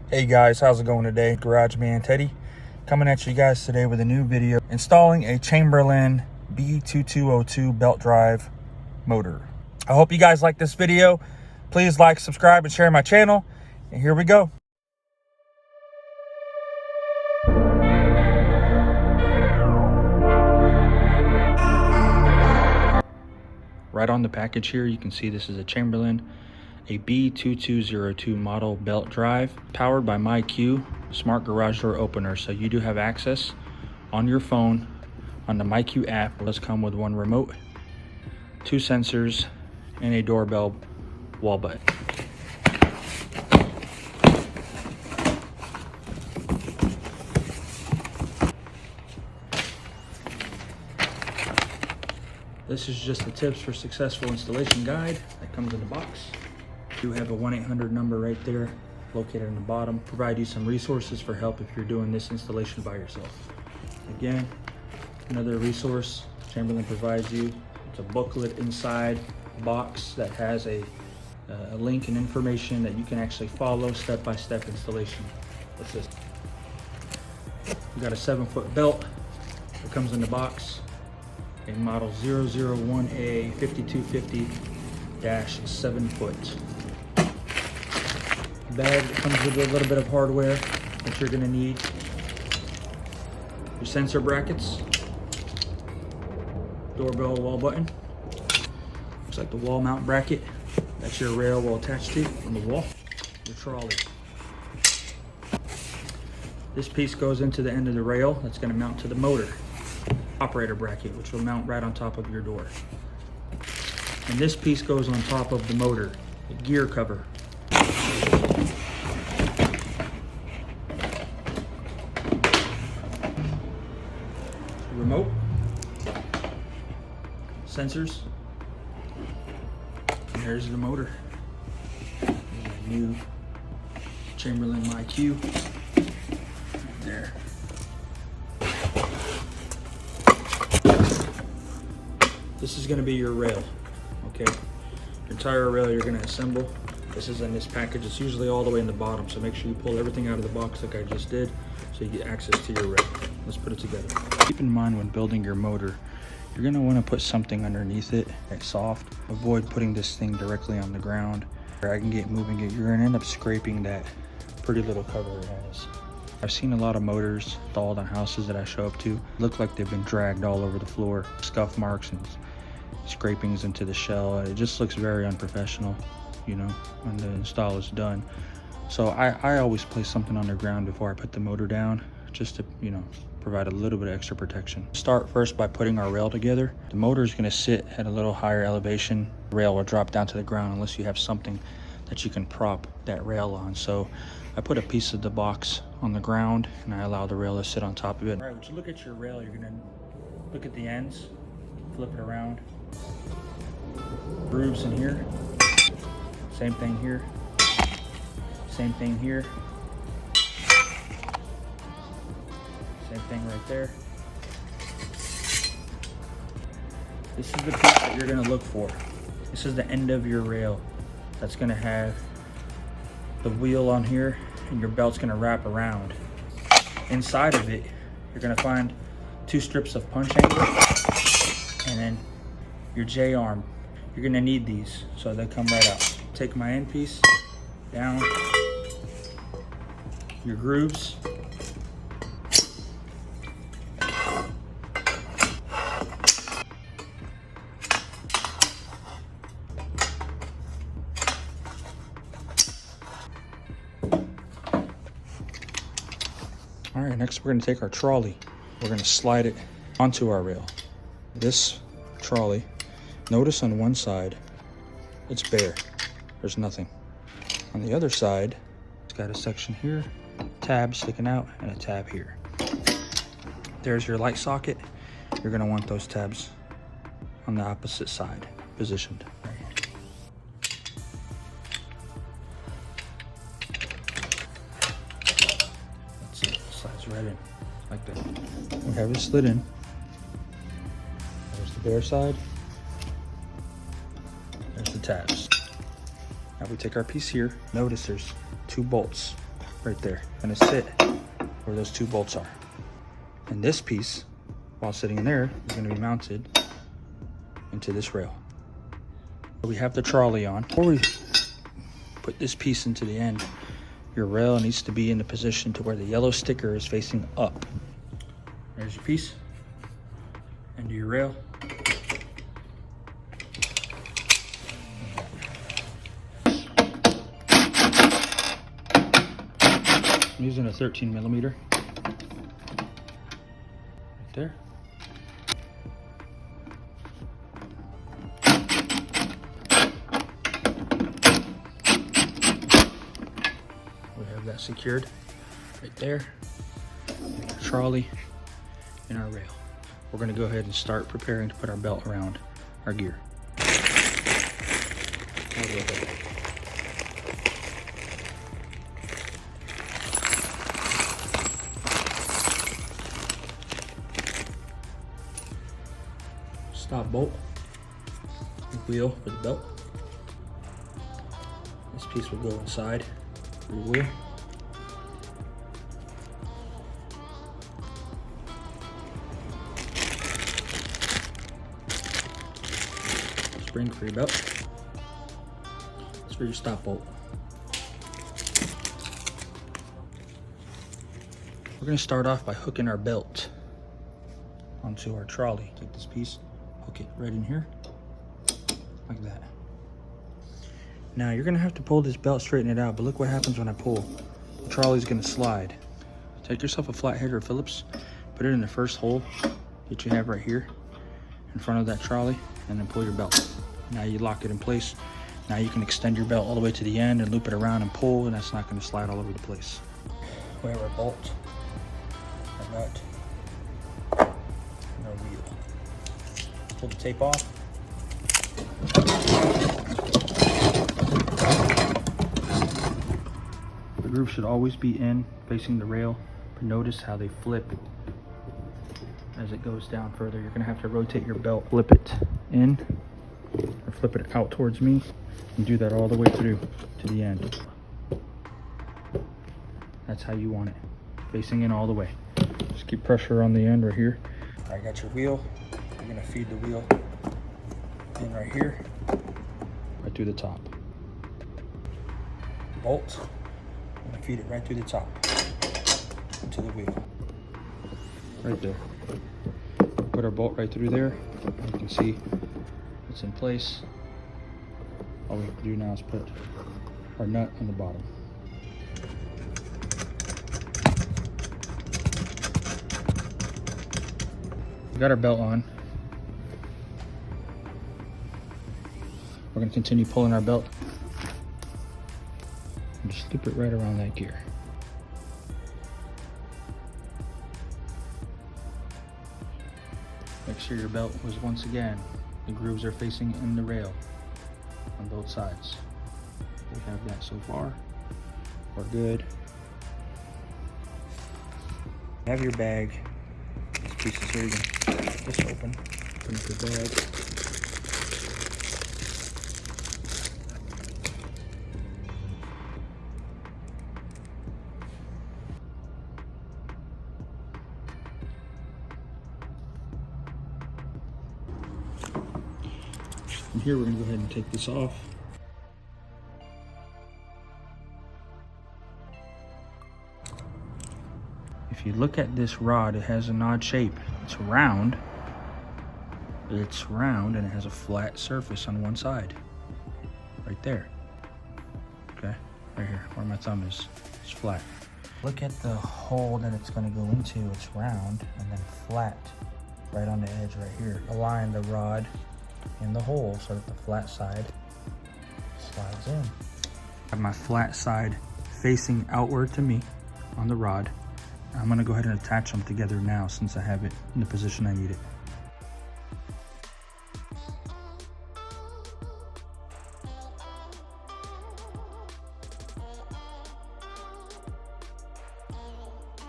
Hey guys, how's it going today? Garage Man Teddy coming at you guys today with a new video installing a Chamberlain B2202 belt drive motor. I hope you guys like this video. Please like, subscribe, and share my channel. And here we go. Right on the package here, you can see this is a Chamberlain, a B2202 model belt drive, powered by MyQ smart garage door opener. So you do have access on your phone on the MyQ app. It does come with one remote, 2 sensors, and a doorbell wall button. This is just the tips for successful installation guide that comes in the box. You have a 1-800 number right there located in the bottom. Provide you some resources for help if you're doing this installation by yourself. Again, another resource Chamberlain provides you. It's a booklet inside a box that has a link and information that you can actually follow step-by-step installation. What's this? We got a 7-foot belt that comes in the box. A model 001A 5250-7 foot. Bag comes with a little bit of hardware that you're gonna need. Your sensor brackets, doorbell wall button. Looks like the wall mount bracket that your rail will attach to from the wall. Your trolley. This piece goes into the end of the rail that's gonna mount to the motor. Operator bracket, which will mount right on top of your door. And this piece goes on top of the motor, the gear cover. Remote, sensors, and there's the motor. There's a new Chamberlain MyQ right there. This is going to be your rail, okay? Your entire rail you're going to assemble. This is in this package. It's usually all the way in the bottom, so make sure you pull everything out of the box like I just did so you get access to your rail. Let's put it together. Keep in mind when building your motor, you're going to want to put something underneath it that's soft. Avoid putting this thing directly on the ground. I can get moving it. You're going to end up scraping that pretty little cover it has. I've seen a lot of motors installed on houses that I show up to. Look like they've been dragged all over the floor. Scuff marks and scrapings into the shell. It just looks very unprofessional, you know, when the install is done. So I always place something on the ground before I put the motor down, just to, you know, provide a little bit of extra protection. Start first by putting our rail together. The motor is going to sit at a little higher elevation. The rail will drop down to the ground unless you have something that you can prop that rail on. So I put a piece of the box on the ground and I allow the rail to sit on top of it. All right, when you look at your rail, you're gonna look at the ends, flip it around. Grooves in here, same thing here, same thing here, same thing right there. This is the piece that you're gonna look for. This is the end of your rail that's gonna have the wheel on here, and your belt's gonna wrap around. Inside of it, you're gonna find 2 strips of punch angle, and then your J-arm. You're gonna need these, so they come right out. Take my end piece down, your grooves, all right, next we're gonna take our trolley. We're gonna slide it onto our rail. This trolley, notice on one side, it's bare. There's nothing. On the other side, it's got a section here, tab sticking out, and a tab here. There's your light socket. You're gonna want those tabs on the opposite side, positioned. That's it, slides right in, like that. We have it slid in. There's the bare side. There's the tabs. Now we take our piece here. Notice there's 2 bolts right there. Gonna sit where those 2 bolts are. And this piece, while sitting in there, is gonna be mounted into this rail. We have the trolley on. Before we put this piece into the end, your rail needs to be in the position to where the yellow sticker is facing up. There's your piece, into your rail. I'm using a 13mm. Right there. We have that secured right there. Our trolley and our rail. We're going to go ahead and start preparing to put our belt around our gear. Stop bolt, wheel for the belt. This piece will go inside your wheel. Spring for your belt. It's for your stop bolt. We're going to start off by hooking our belt onto our trolley. Take this piece, hook it right in here, like that. Now you're gonna have to pull this belt, straighten it out, but look what happens when I pull. The trolley's gonna slide. Take yourself a flathead or Phillips, put it in the first hole that you have right here in front of that trolley, and then pull your belt. Now you lock it in place. Now you can extend your belt all the way to the end and loop it around and pull, and that's not gonna slide all over the place. We have our bolt, our nut, and our wheel. Pull the tape off. The groove should always be in, facing the rail, but notice how they flip as it goes down further. You're gonna have to rotate your belt, flip it in, or flip it out towards me, and do that all the way through to the end. That's how you want it, facing in all the way. Just keep pressure on the end right here. All right, got your wheel. You're gonna feed the wheel in right here, right through the top. Bolt, I'm gonna feed it right through the top, into the wheel. Right there. Put our bolt right through there. You can see it's in place. All we have to do now is put our nut on the bottom. We got our belt on. We're going to continue pulling our belt and just loop it right around that gear. Make sure your belt was, once again, the grooves are facing in the rail on both sides. We have that so far. We're good. Have your bag. These pieces here, you can get this open up your bag. From here, we're going to go ahead and take this off. If you look at this rod, it has an odd shape. It's round, and it has a flat surface on one side. Right there. Okay, right here, where my thumb is. It's flat. Look at the hole that it's going to go into. It's round and then flat right on the edge right here. Align the rod in the hole so that the flat side slides in. I have my flat side facing outward to me on the rod. I'm going to go ahead and attach them together now since I have it in the position I need it.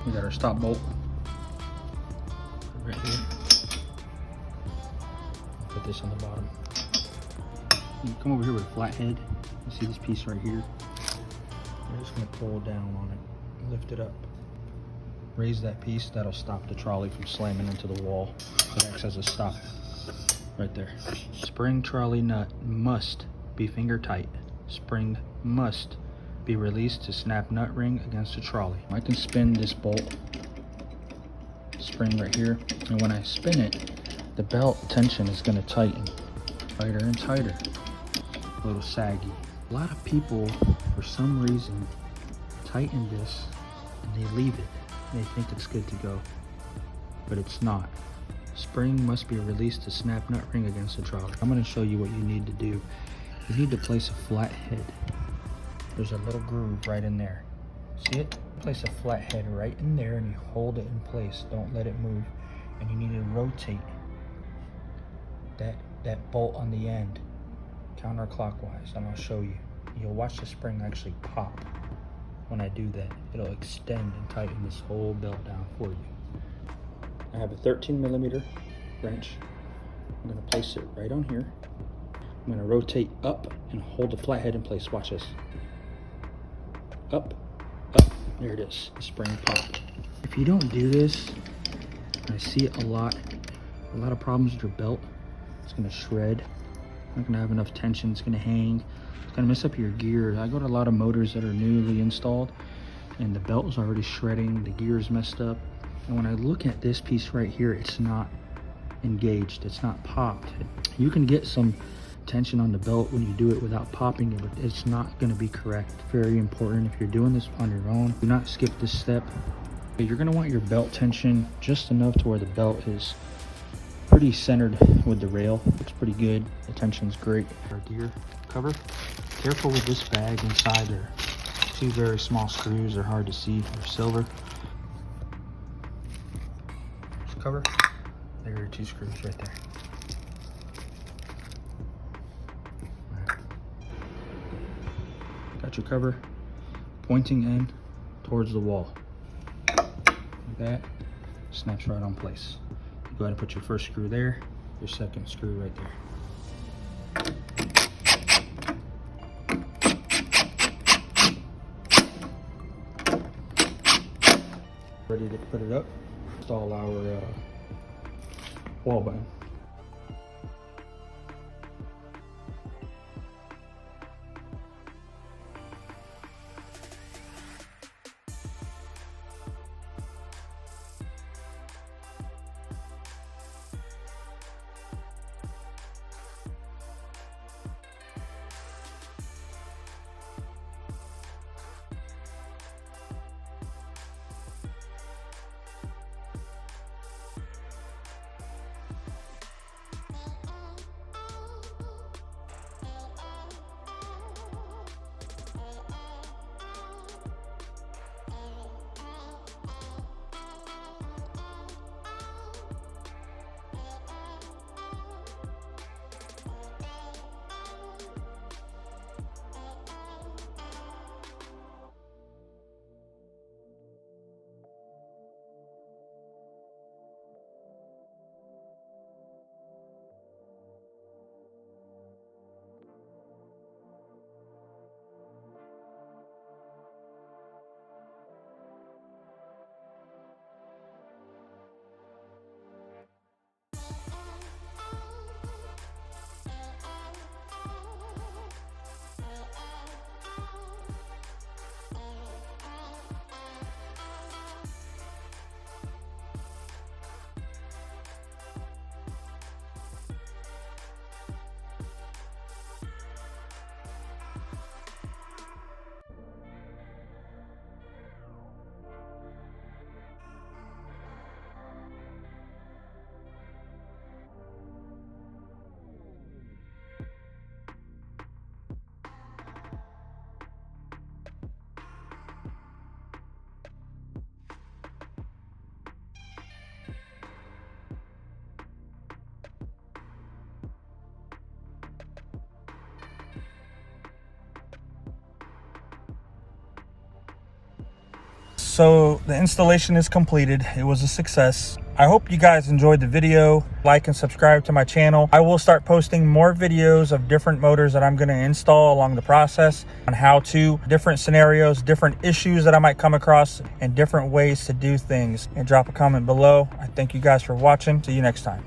We got our stop bolt right here. Put this on the bottom. You come over here with a flat head. You see this piece right here? We're just going to pull down on it lift it up. Raise that piece, that'll stop the trolley from slamming into the wall. It acts as a stop right there. Spring trolley nut must be finger tight. Spring must be released to snap nut ring against the trolley. I can spin this bolt spring right here, and when I spin it, the belt tension is going to tighten tighter and tighter. A little saggy. A lot of people, for some reason, tighten this and they leave it. They think it's good to go, but it's not. Spring must be released to snap nut ring against the trolley. I'm going to show you what you need to do. You need to place a flat head. There's a little groove right in there. See it? Place a flat head right in there and you hold it in place. Don't let it move. And you need to rotate that bolt on the end counterclockwise, and I'll show you. You'll watch the spring actually pop when I do that. It'll extend and tighten this whole belt down for you. I have a 13mm wrench. I'm going to place it right on here. I'm going to rotate up and hold the flathead in place. Watch this. Up, up. There it is. The spring popped. If you don't do this, I see it a lot of problems with your belt. It's going to shred. Not going to have enough tension. It's going to hang. It's going to mess up your gear. I go to a lot of motors that are newly installed and the belt is already shredding. The gear is messed up. And when I look at this piece right here, it's not engaged. It's not popped. You can get some tension on the belt when you do it without popping it, but it's not going to be correct. Very important. If you're doing this on your own, do not skip this step. You're going to want your belt tension just enough to where the belt is pretty centered with the rail. Looks pretty good. The tension's great. Our gear cover. Careful with this bag inside there. Two very small screws. They're hard to see. They're silver. Just cover. There are two screws right there. Right. Got your cover pointing in towards the wall. Like that. Snaps right on place. Go ahead and put your first screw there, your second screw right there. Ready to put it up. Install our wall button. So the installation is completed. It was a success. I hope you guys enjoyed the video. Like and subscribe to my channel. I will start posting more videos of different motors that I'm going to install along the process, on how to, different scenarios, different issues that I might come across, and different ways to do things. And drop a comment below. I thank you guys for watching. See you next time.